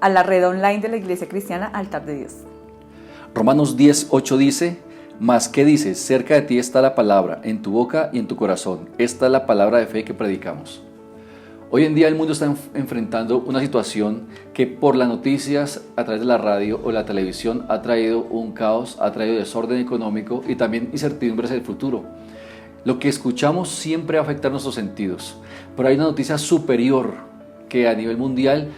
a la red online de la Iglesia Cristiana Altar de Dios. Romanos 10:8 dice: Mas ¿qué dices? Cerca de ti está la palabra, en tu boca y en tu corazón. Esta es la palabra de fe que predicamos. Hoy en día el mundo está enfrentando una situación que por las noticias, a través de la radio o la televisión, ha traído un caos, ha traído desorden económico y también incertidumbres del futuro. Lo que escuchamos siempre afecta a nuestros sentidos, pero hay una noticia superior que a nivel mundial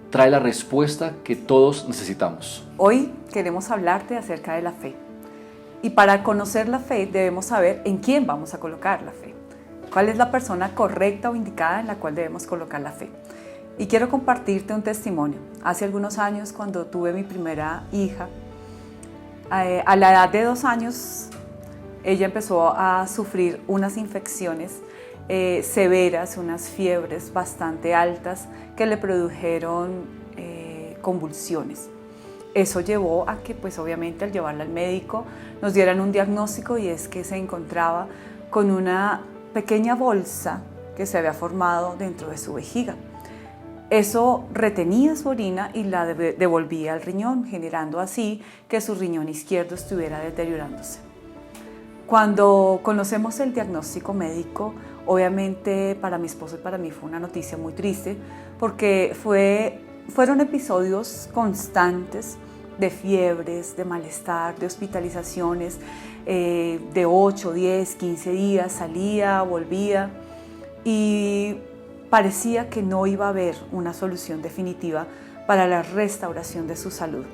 trae la respuesta que todos necesitamos. Hoy queremos hablarte acerca de la fe. Y para conocer la fe debemos saber en quién vamos a colocar la fe. ¿Cuál es la persona correcta o indicada en la cual debemos colocar la fe? Y quiero compartirte un testimonio. Hace algunos años, cuando tuve mi primera hija, a la edad de 2 años, ella empezó a sufrir unas infecciones severas, unas fiebres bastante altas que le produjeron convulsiones. Eso llevó a que, pues obviamente, al llevarla al médico, nos dieran un diagnóstico, y es que se encontraba con una pequeña bolsa que se había formado dentro de su vejiga. Eso retenía su orina y la devolvía al riñón, generando así que su riñón izquierdo estuviera deteriorándose. Cuando conocemos el diagnóstico médico, obviamente para mi esposo y para mí fue una noticia muy triste, porque fueron episodios constantes de fiebres, de malestar, de hospitalizaciones, de 8, 10, 15 días, salía, volvía, y parecía que no iba a haber una solución definitiva para la restauración de su salud.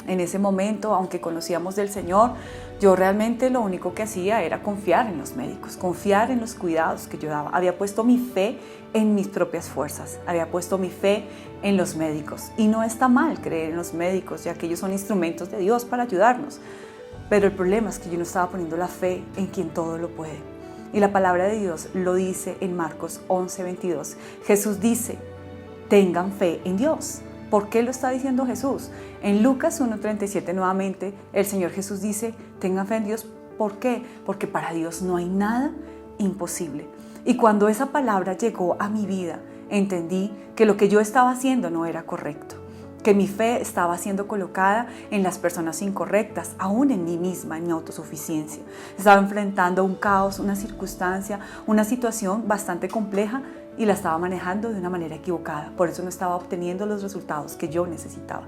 En ese momento, aunque conocíamos del Señor, yo realmente lo único que hacía era confiar en los médicos, confiar en los cuidados que yo daba. Había puesto mi fe en mis propias fuerzas, había puesto mi fe en los médicos. Y no está mal creer en los médicos, ya que ellos son instrumentos de Dios para ayudarnos. Pero el problema es que yo no estaba poniendo la fe en quien todo lo puede. Y la palabra de Dios lo dice en Marcos 11:22. Jesús dice: tengan fe en Dios. ¿Por qué lo está diciendo Jesús? En Lucas 1:37 nuevamente el Señor Jesús dice: tengan fe en Dios. ¿Por qué? Porque para Dios no hay nada imposible. Y cuando esa palabra llegó a mi vida, entendí que lo que yo estaba haciendo no era correcto, que mi fe estaba siendo colocada en las personas incorrectas, aún en mí misma, en mi autosuficiencia. Estaba enfrentando un caos, una circunstancia, una situación bastante compleja, y la estaba manejando de una manera equivocada. Por eso no estaba obteniendo los resultados que yo necesitaba.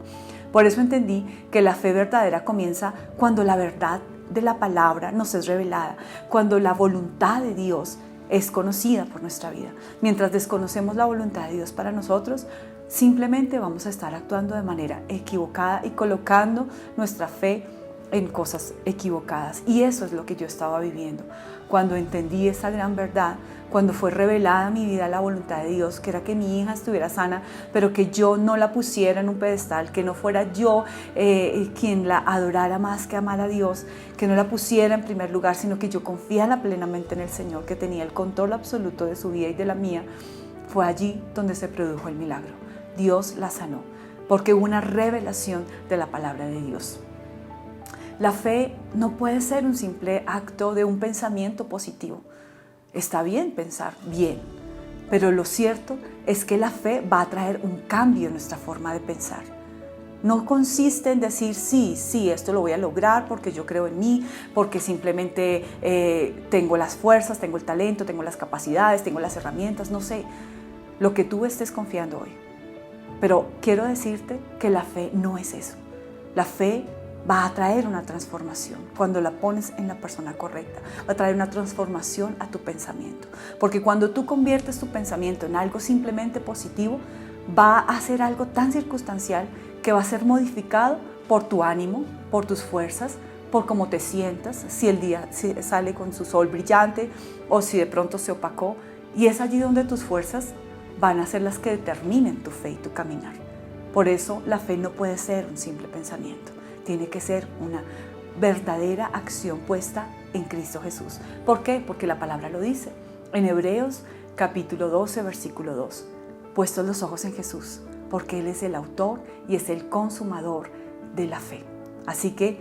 Por eso entendí que la fe verdadera comienza cuando la verdad de la palabra nos es revelada, cuando la voluntad de Dios es conocida por nuestra vida. Mientras desconocemos la voluntad de Dios para nosotros, simplemente vamos a estar actuando de manera equivocada y colocando nuestra fe en cosas equivocadas. Y eso es lo que yo estaba viviendo. Cuando entendí esa gran verdad, cuando fue revelada a mi vida la voluntad de Dios, que era que mi hija estuviera sana, pero que yo no la pusiera en un pedestal, que no fuera yo quien la adorara más que amar a Dios, que no la pusiera en primer lugar, sino que yo confiara plenamente en el Señor, que tenía el control absoluto de su vida y de la mía, fue allí donde se produjo el milagro. Dios la sanó, porque hubo una revelación de la palabra de Dios. La fe no puede ser un simple acto de un pensamiento positivo. Está bien pensar bien, pero lo cierto es que la fe va a traer un cambio en nuestra forma de pensar. No consiste en decir sí, esto lo voy a lograr porque yo creo en mí, porque simplemente tengo las fuerzas, tengo el talento, tengo las capacidades, tengo las herramientas, no sé, lo que tú estés confiando hoy. Pero quiero decirte que la fe no es eso. La fe va a traer una transformación cuando la pones en la persona correcta. Va a traer una transformación a tu pensamiento. Porque cuando tú conviertes tu pensamiento en algo simplemente positivo, va a ser algo tan circunstancial que va a ser modificado por tu ánimo, por tus fuerzas, por cómo te sientas, si el día sale con su sol brillante o si de pronto se opacó. Y es allí donde tus fuerzas van a ser las que determinen tu fe y tu caminar. Por eso la fe no puede ser un simple pensamiento. Tiene que ser una verdadera acción puesta en Cristo Jesús. ¿Por qué? Porque la palabra lo dice. En Hebreos capítulo 12, versículo 2. Puestos los ojos en Jesús, porque Él es el autor y es el consumador de la fe. Así que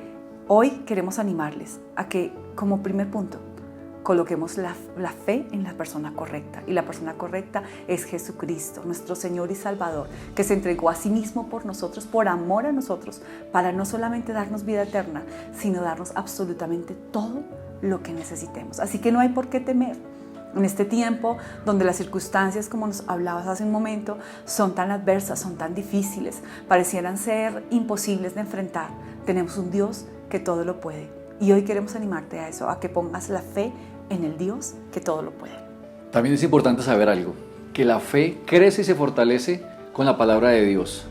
hoy queremos animarles a que, como primer punto, coloquemos la fe en la persona correcta. Y la persona correcta es Jesucristo, nuestro Señor y Salvador, que se entregó a sí mismo por nosotros, por amor a nosotros, para no solamente darnos vida eterna, sino darnos absolutamente todo lo que necesitemos. Así que no hay por qué temer. En este tiempo donde las circunstancias, como nos hablabas hace un momento, son tan adversas, son tan difíciles, parecieran ser imposibles de enfrentar, tenemos un Dios que todo lo puede. Y hoy queremos animarte a eso, a que pongas la fe en el Dios que todo lo puede. También es importante saber algo, que la fe crece y se fortalece con la palabra de Dios.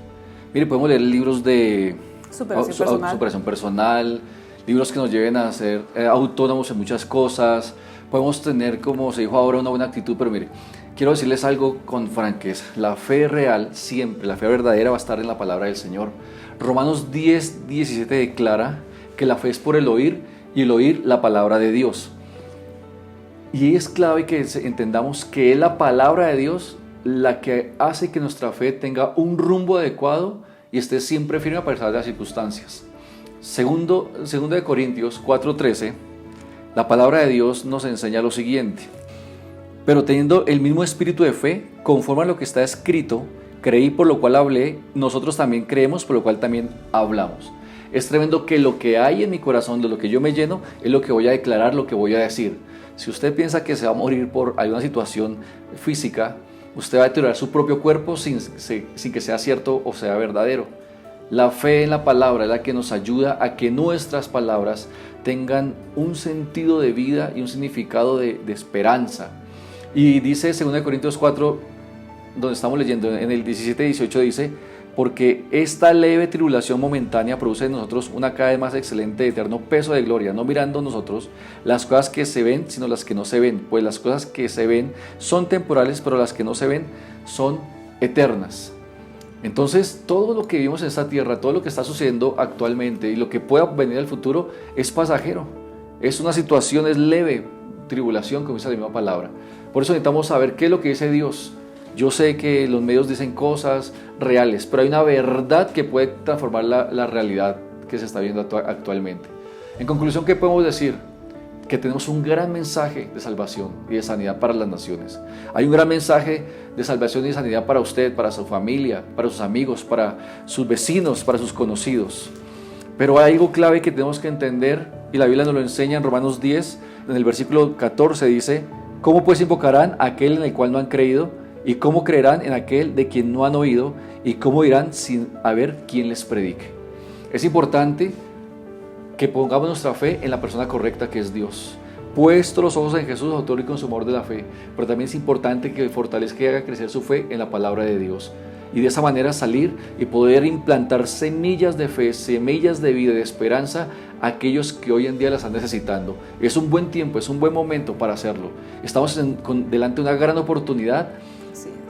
Mire, podemos leer libros de superación personal, libros que nos lleven a ser autónomos en muchas cosas. Podemos tener, como se dijo ahora, una buena actitud, pero mire, quiero decirles algo con franqueza. La fe real siempre, la fe verdadera va a estar en la palabra del Señor. Romanos 10:17 declara que la fe es por el oír y el oír la palabra de Dios. Y es clave que entendamos que es la palabra de Dios la que hace que nuestra fe tenga un rumbo adecuado y esté siempre firme a pesar de las circunstancias. Segundo de Corintios 4:13, la palabra de Dios nos enseña lo siguiente: pero teniendo el mismo espíritu de fe, conforme a lo que está escrito, creí por lo cual hablé, nosotros también creemos por lo cual también hablamos. Es tremendo que lo que hay en mi corazón, de lo que yo me lleno, es lo que voy a declarar, lo que voy a decir. Si usted piensa que se va a morir por alguna situación física, usted va a deteriorar su propio cuerpo sin que sea cierto o sea verdadero. La fe en la palabra es la que nos ayuda a que nuestras palabras tengan un sentido de vida y un significado de esperanza. Y dice 2 Corintios 4, donde estamos leyendo, en el 17-18 dice: porque esta leve tribulación momentánea produce en nosotros una cada vez más excelente y eterno peso de gloria, no mirando nosotros las cosas que se ven, sino las que no se ven, pues las cosas que se ven son temporales, pero las que no se ven son eternas. Entonces, todo lo que vivimos en esta tierra, todo lo que está sucediendo actualmente y lo que pueda venir al futuro es pasajero. Es una situación, es leve tribulación, como dice la misma palabra. Por eso necesitamos saber qué es lo que dice Dios. Yo sé que los medios dicen cosas reales, pero hay una verdad que puede transformar la realidad que se está viendo actualmente. En conclusión, ¿qué podemos decir? Que tenemos un gran mensaje de salvación y de sanidad para las naciones. Hay un gran mensaje de salvación y de sanidad para usted, para su familia, para sus amigos, para sus vecinos, para sus conocidos. Pero hay algo clave que tenemos que entender, y la Biblia nos lo enseña en Romanos 10, en el versículo 14 dice: ¿cómo pues invocarán a aquel en el cual no han creído? ¿Y cómo creerán en aquel de quien no han oído? ¿Y cómo irán sin haber quien les predique? Es importante que pongamos nuestra fe en la persona correcta, que es Dios. Puesto los ojos en Jesús, autor y consumador de la fe. Pero también es importante que fortalezca y haga crecer su fe en la palabra de Dios. Y de esa manera salir y poder implantar semillas de fe, semillas de vida y de esperanza a aquellos que hoy en día las están necesitando. Es un buen tiempo, es un buen momento para hacerlo. Estamos delante de una gran oportunidad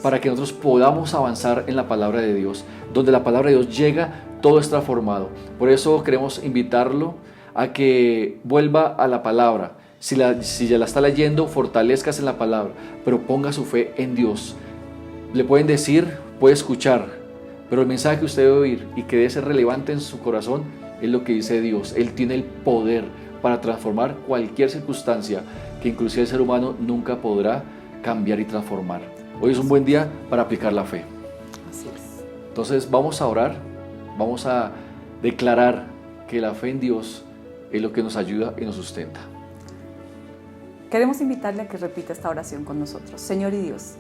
para que nosotros podamos avanzar en la palabra de Dios. Donde la palabra de Dios llega, todo es transformado. Por eso queremos invitarlo a que vuelva a la palabra. Si ya la está leyendo, fortalezcase en la palabra, pero ponga su fe en Dios. Le pueden decir, puede escuchar, pero el mensaje que usted debe oír y que debe ser relevante en su corazón es lo que dice Dios. Él tiene el poder para transformar cualquier circunstancia que inclusive el ser humano nunca podrá cambiar y transformar. Hoy es un buen día para aplicar la fe. Así es. Entonces vamos a orar, vamos a declarar que la fe en Dios es lo que nos ayuda y nos sustenta. Queremos invitarle a que repita esta oración con nosotros. Señor y Dios,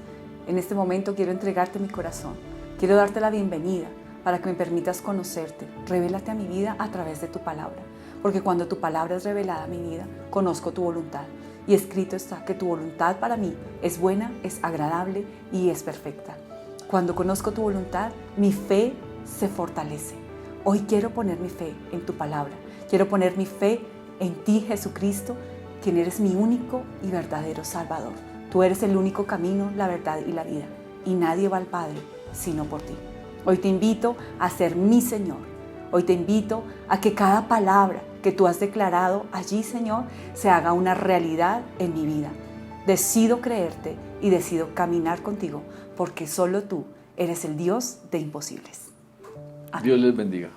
en este momento quiero entregarte mi corazón. Quiero darte la bienvenida para que me permitas conocerte. Revélate a mi vida a través de tu palabra. Porque cuando tu palabra es revelada a mi vida, conozco tu voluntad. Y escrito está que tu voluntad para mí es buena, es agradable y es perfecta. Cuando conozco tu voluntad, mi fe se fortalece. Hoy quiero poner mi fe en tu palabra. Quiero poner mi fe en ti, Jesucristo, quien eres mi único y verdadero Salvador. Tú eres el único camino, la verdad y la vida. Y nadie va al Padre sino por ti. Hoy te invito a ser mi Señor. Hoy te invito a que cada palabra que tú has declarado allí, Señor, se haga una realidad en mi vida. Decido creerte y decido caminar contigo, porque solo tú eres el Dios de imposibles. Amén. Dios les bendiga.